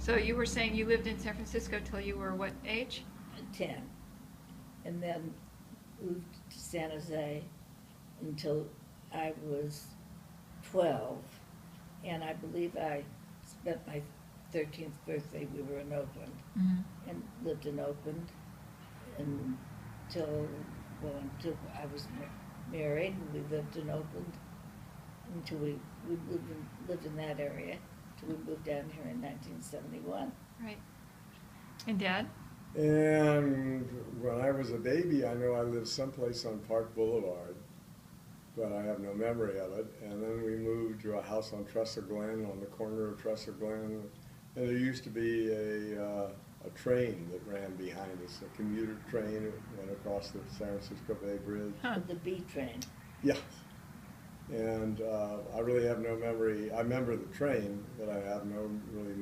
So you were saying you lived in San Francisco till you were what age? 10, and then moved to San Jose until I was 12, and I believe I spent my 13th birthday, we were in Oakland, and lived in Oakland until, well, until I was married, and we lived in Oakland until we lived in that area until we moved down here in 1971. Right. And Dad? And when I was a baby, I know I lived someplace on Park Boulevard, but I have no memory of it. And then we moved to a house on Trestle Glen, on the corner of Trestle Glen. And there used to be a train that ran behind us, a commuter train that went across the San Francisco Bay Bridge. Huh. The B train. Yeah. And I really have no memory. I remember the train, but I have no really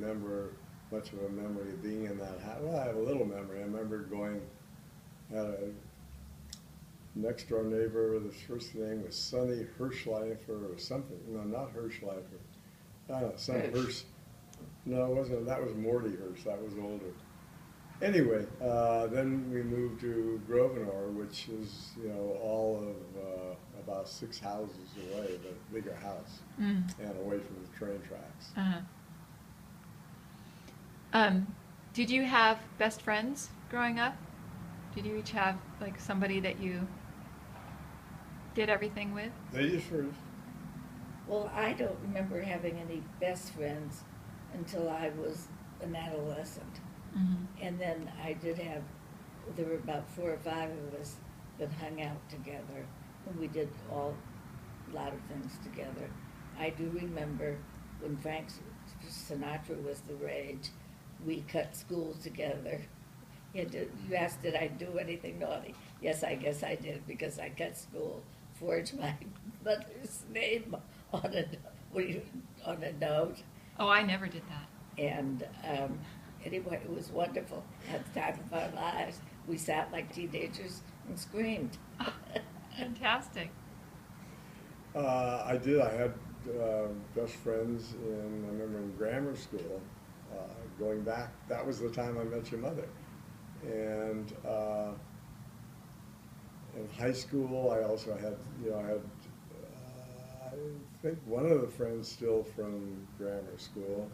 much of a memory of being in that house. Well, I have a little memory. I remember going, had a next door neighbor, his first name was Sonny Hirschleifer or something. No, not Hirschleifer. I don't know, Sonny Hirsch. No, it wasn't. That was Morty Hirsch. That was older. Anyway, then we moved to Grosvenor, which is, all of about 6 houses away, but a bigger house, and away from the train tracks. Did you have best friends growing up? Did you each have like somebody that you did everything with? Ladies first. Well, I don't remember having any best friends until I was an adolescent. And then I did have, there were about 4 or 5 of us that hung out together, and we did a lot of things together. I do remember when Frank Sinatra was the rage, we cut school together. You asked, did I do anything naughty? Yes, I guess I did, because I cut school, forged my mother's name on a note. Oh, I never did that. And anyway, it was wonderful. At the time of our lives, we sat like teenagers and screamed. Fantastic. I did. I had best friends I remember in grammar school, going back, that was the time I met your mother. And in high school, I also had, I think one of the friends still from grammar school.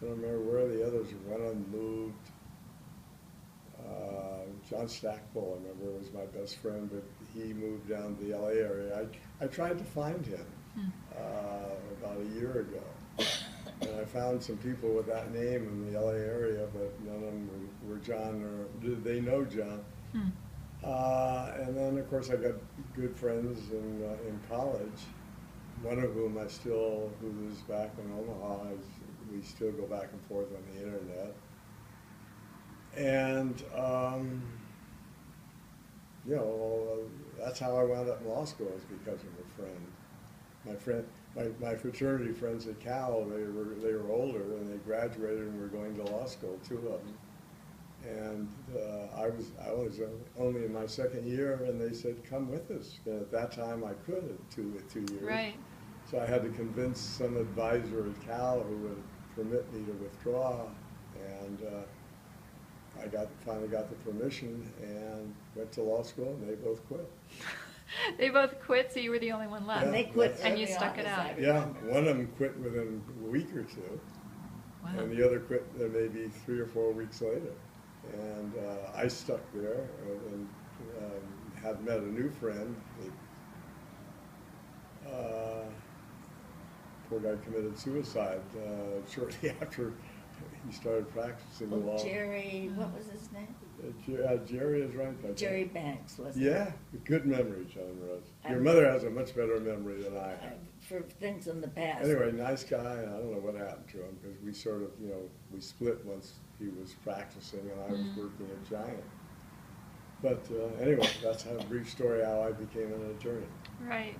I don't remember where the others were. One of them moved. John Stackpole, I remember, was my best friend, but he moved down to the LA area. I tried to find him about a year ago. And I found some people with that name in the LA area, but none of them were John, or did they know John? And then, of course, I got good friends in college, one of whom who lives back in Omaha. We still go back and forth on the internet. And, that's how I wound up in law school, is because of a friend. My fraternity friends at Cal, they were older, and they graduated and were going to law school, 2 of them. And I was only in my second year, and they said, come with us. And at that time, I could at 2 years. Right. So I had to convince some advisor at Cal who would permit me to withdraw, and I finally got the permission and went to law school, and they both quit. They both quit, so you were the only one left. Yeah, They quit and you early stuck on, it as out. I Yeah, remember. one of them quit within a week or 2, Wow. and the other quit maybe 3 or 4 weeks later. And I stuck there and had met a new friend. Poor guy committed suicide shortly after he started practicing law. Jerry, what was his name? Jerry is right. Jerry Banks, wasn't Yeah, good memory, John Rose. Your I'm- mother has a much better memory than I it? have. For things in the past. Anyway, nice guy, and I don't know what happened to him, because we sort of, we split once he was practicing and I was working at Giant. But anyway, that's a brief story how I became an attorney. Right.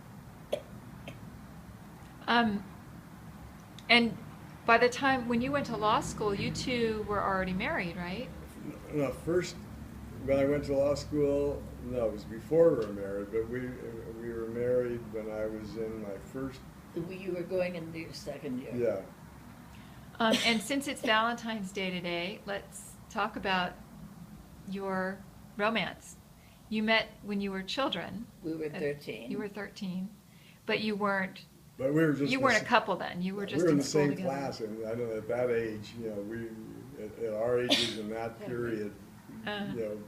And by the time when you went to law school, you 2 were already married, right? No, first, when I went to law school, no, it was before we were married, but we were married when I was in my first, You were going into your second year. yeah. And since it's Valentine's Day today, let's talk about your romance. You met when you were children. We were 13. You were 13, but you weren't. But we were just. You weren't a couple then. You were just we were in the school same together. class, and I know at that age, we at our ages in that period, you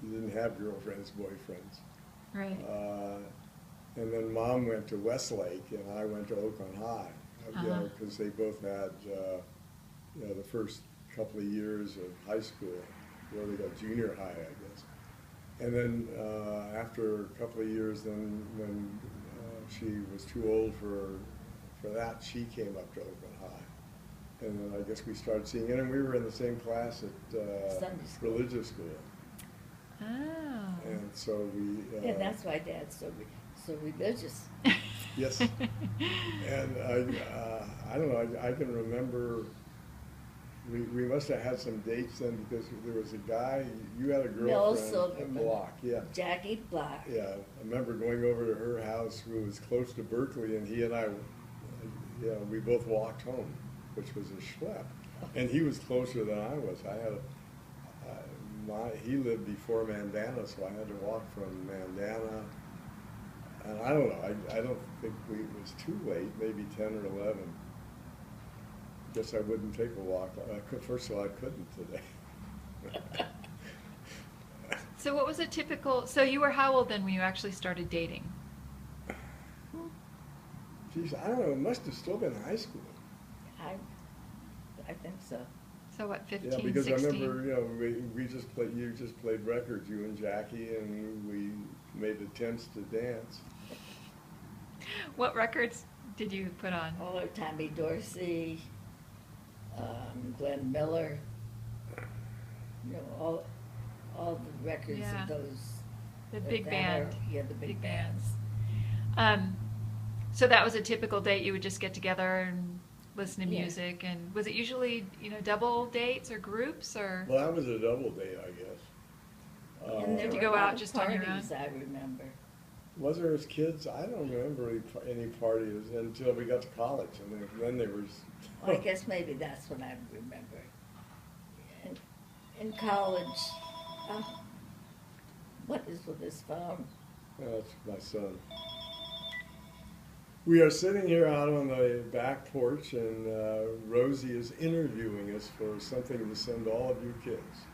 didn't have girlfriends, boyfriends. Right. And then Mom went to Westlake, and I went to Oakland High. Because they both had, the first couple of years of high school, where they got junior high, I guess. And then after a couple of years, then when she was too old for that, she came up to Oakland High. And then I guess we started seeing it, and we were in the same class at Sunday school. religious school. Oh. And so we. Yeah, that's why Dad's so religious. Yes. And I don't know, I can remember, we must have had some dates then, because there was a guy, you had a Mel girlfriend Silverman. at Block, yeah. Jackie Block. Yeah, I remember going over to her house, who was close to Berkeley, and he and I, we both walked home, which was a schlep. And he was closer than I was. I had he lived before Mandana, so I had to walk from Mandana. And I don't know, I don't think it was too late, maybe 10 or 11. Guess I wouldn't take a walk. First of all, I couldn't today. So what was a typical, so you were how old then when you actually started dating? Geez, I don't know, it must have still been high school. I think so. So what, 15, Yeah, because 16? I remember, we just played, you just played records, you and Jackie, and we made attempts to dance. What records did you put on? Oh, Tommy Dorsey, Glenn Miller, all the records Yeah. of those. The of big that band. era. Yeah, the big bands. So that was a typical date. You would just get together and listen to Yeah. music. And was it usually, double dates or groups or? Well, that was a double date, I guess. And there Did you were go a lot out of just on your own? parties, I remember. Was there as kids? I don't remember any parties until we got to college, and then there was. Well, I guess maybe that's when I remember. In college, what is with this phone? That's my son. We are sitting here out on the back porch, and Rosie is interviewing us for something to send all of you kids.